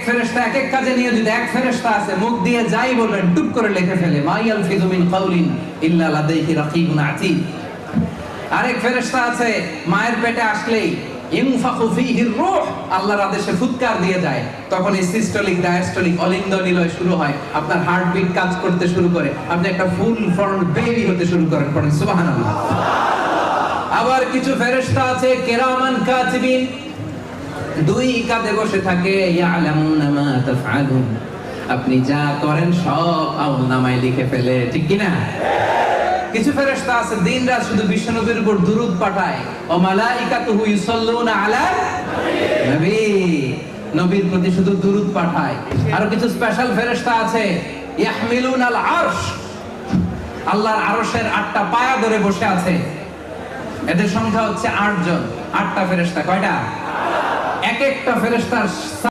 ফেরেশতা এক এক কাজে নিয়োজিত। এক ফেরেশতা আছে মুখ দিয়ে যাই বলবেন টুপ করে লিখে ফেলে, মা ইয়ালফিযু মিন কাউলিন ইল্লা লাদাইহি রাকিবুন আতীদ। আরেক ফেরেশতা আছে মায়ের পেটে আসলেই ইনফাখু ফীহির রূহ, আল্লাহর আদেশে ফুৎকার দিয়ে যায়, তখন এই সিস্টোলিক ডায়াস্টোলিক অলিন্দ নিলয় শুরু হয়, আপনার হার্টবিট কাজ করতে শুরু করে, আপনি একটা ফুল ফর্ম বেবি হতে শুরু করেন। পড়েন সুবহানাল্লাহ। আবার কিছু ফেরেশতা আছে কিরামান কাতিবিন, দুই কাঁধে বসে থাকে, ইয়ালামুনা মা তাফআলুন, আপনি যা করেন সব আমলনামায় লিখে ফেলে, ঠিক কি না? কিছু ফেরেশতা আছে দিনরাত শুধু বিশ্বনবীর উপর দুরূদ পাঠায়, ও মালাইকাতুহু ইউসাল্লুনা আলা নবী, নবীর প্রতি শুধু দুরূদ পাঠায়। আর কিছু স্পেশাল ফেরেশতা আছে ইয়াহমিলুনাল আরশ, আল্লাহর আরশের 8টা পায়া ধরে বসে আছে। এদের সংখ্যা হচ্ছে 8 জন। 8টা ফেরেশতা। কয়টা? এক একটা ফেরেশতার